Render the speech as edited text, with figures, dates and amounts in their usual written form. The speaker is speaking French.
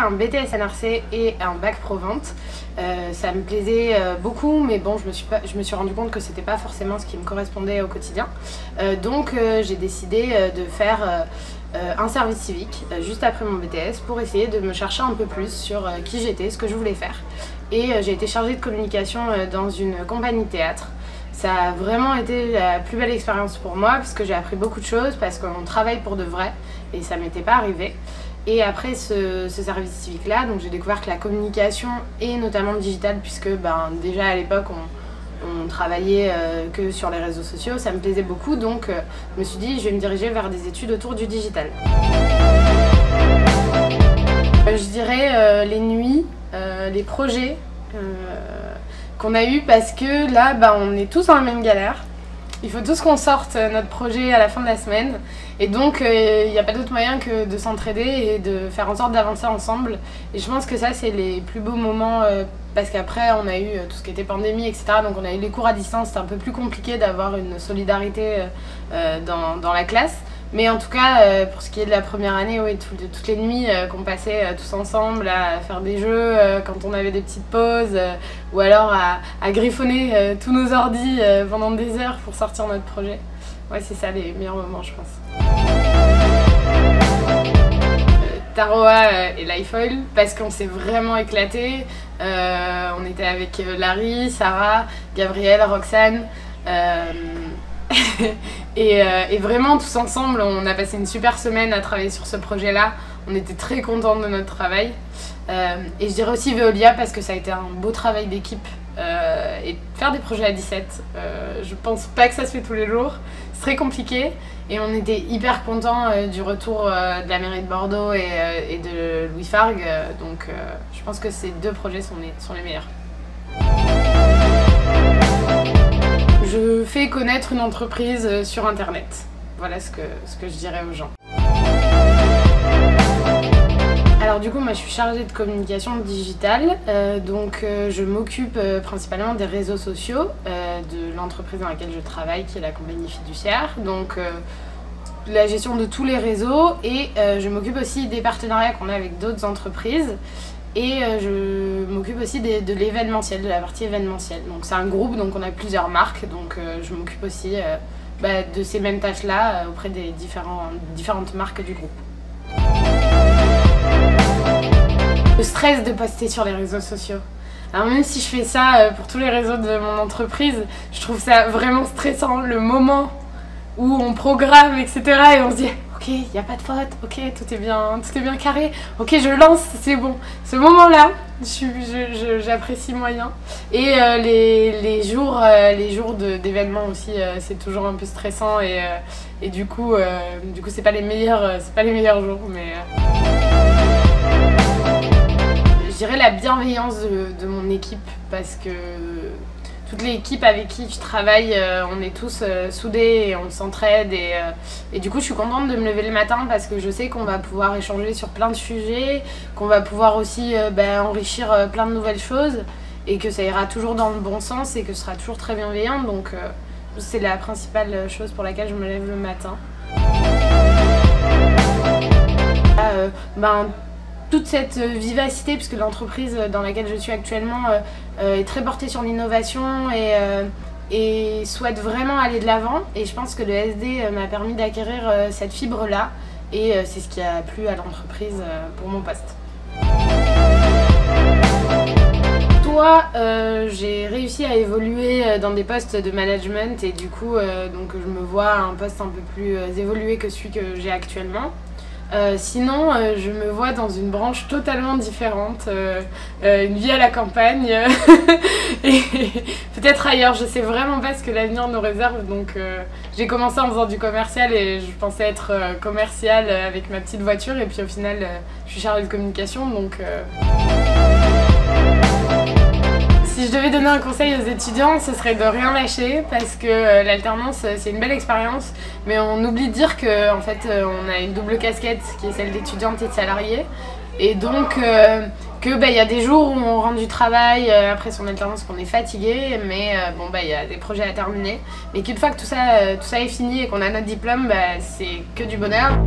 un BTS NRC et un bac pro vente. Ça me plaisait beaucoup, mais bon, je me suis rendu compte que c'était pas forcément ce qui me correspondait au quotidien. Donc j'ai décidé de faire un service civique juste après mon BTS pour essayer de me chercher un peu plus sur qui j'étais, ce que je voulais faire. Et j'ai été chargée de communication dans une compagnie de théâtre. Ça a vraiment été la plus belle expérience pour moi parce que j'ai appris beaucoup de choses, parce qu'on travaille pour de vrai et ça m'était pas arrivé. Et après ce service civique là, donc j'ai découvert que la communication et notamment le digital, puisque déjà à l'époque on travaillait que sur les réseaux sociaux, ça me plaisait beaucoup, donc je me suis dit je vais me diriger vers des études autour du digital. Je dirais les nuits, les projets qu'on a eu, parce que là on est tous dans la même galère. Il faut tous qu'on sorte notre projet à la fin de la semaine, et donc il n'y a pas d'autre moyen que de s'entraider et de faire en sorte d'avancer ensemble. Et je pense que ça c'est les plus beaux moments, parce qu'après on a eu tout ce qui était pandémie, etc. Donc on a eu les cours à distance, c'était un peu plus compliqué d'avoir une solidarité dans la classe. Mais en tout cas, pour ce qui est de la première année, oui, toutes les nuits qu'on passait tous ensemble à faire des jeux, quand on avait des petites pauses, ou alors à griffonner tous nos ordis pendant des heures pour sortir notre projet. Ouais, c'est ça les meilleurs moments, je pense. Taroa et Lifoil, parce qu'on s'est vraiment éclatés. On était avec Larry, Sarah, Gabrielle, Roxane. Et vraiment tous ensemble on a passé une super semaine à travailler sur ce projet là. On était très contents de notre travail, et je dirais aussi Veolia parce que ça a été un beau travail d'équipe, et faire des projets à 17, je pense pas que ça se fait tous les jours, c'est très compliqué, et on était hyper contents du retour de la mairie de Bordeaux et de Louis Fargue, donc je pense que ces deux projets sont les meilleurs. Je fais connaître une entreprise sur internet. Voilà ce que je dirais aux gens. Alors du coup moi je suis chargée de communication digitale, donc je m'occupe principalement des réseaux sociaux de l'entreprise dans laquelle je travaille, qui est la compagnie fiduciaire. Donc la gestion de tous les réseaux, et je m'occupe aussi des partenariats qu'on a avec d'autres entreprises. Et je m'occupe aussi de l'événementiel, de la partie événementielle. Donc c'est un groupe, donc on a plusieurs marques, donc je m'occupe aussi de ces mêmes tâches-là auprès des différentes marques du groupe. Le stress de poster sur les réseaux sociaux. Alors même si je fais ça pour tous les réseaux de mon entreprise, je trouve ça vraiment stressant, le moment où on programme, etc. et on se dit ok, il n'y a pas de faute, ok, tout est bien carré, ok, je lance, c'est bon. Ce moment-là, j'apprécie moyen. Et les jours d'événements aussi, c'est toujours un peu stressant, et du coup c'est pas les meilleurs jours, mais je dirais la bienveillance de mon équipe, parce que toute l'équipe avec qui je travaille, on est tous soudés et on s'entraide, et du coup je suis contente de me lever le matin parce que je sais qu'on va pouvoir échanger sur plein de sujets, qu'on va pouvoir aussi enrichir plein de nouvelles choses, et que ça ira toujours dans le bon sens et que ce sera toujours très bienveillant. Donc c'est la principale chose pour laquelle je me lève le matin. Toute cette vivacité, puisque l'entreprise dans laquelle je suis actuellement est très portée sur l'innovation et souhaite vraiment aller de l'avant, et je pense que le SD m'a permis d'acquérir cette fibre-là, et c'est ce qui a plu à l'entreprise pour mon poste. J'ai réussi à évoluer dans des postes de management, et du coup donc je me vois à un poste un peu plus évolué que celui que j'ai actuellement. Sinon, je me vois dans une branche totalement différente, une vie à la campagne, et peut-être ailleurs, je sais vraiment pas ce que l'avenir nous réserve. Donc j'ai commencé en faisant du commercial, et je pensais être commerciale avec ma petite voiture, et puis au final je suis chargée de communication, donc si je devais donner un conseil aux étudiants, ce serait de rien lâcher, parce que l'alternance c'est une belle expérience, mais on oublie de dire qu'en fait on a une double casquette qui est celle d'étudiante et de salariée, et donc y a des jours où on rentre du travail après son alternance qu'on est fatigué, mais il y a des projets à terminer, mais qu'une fois que tout ça est fini et qu'on a notre diplôme, c'est que du bonheur.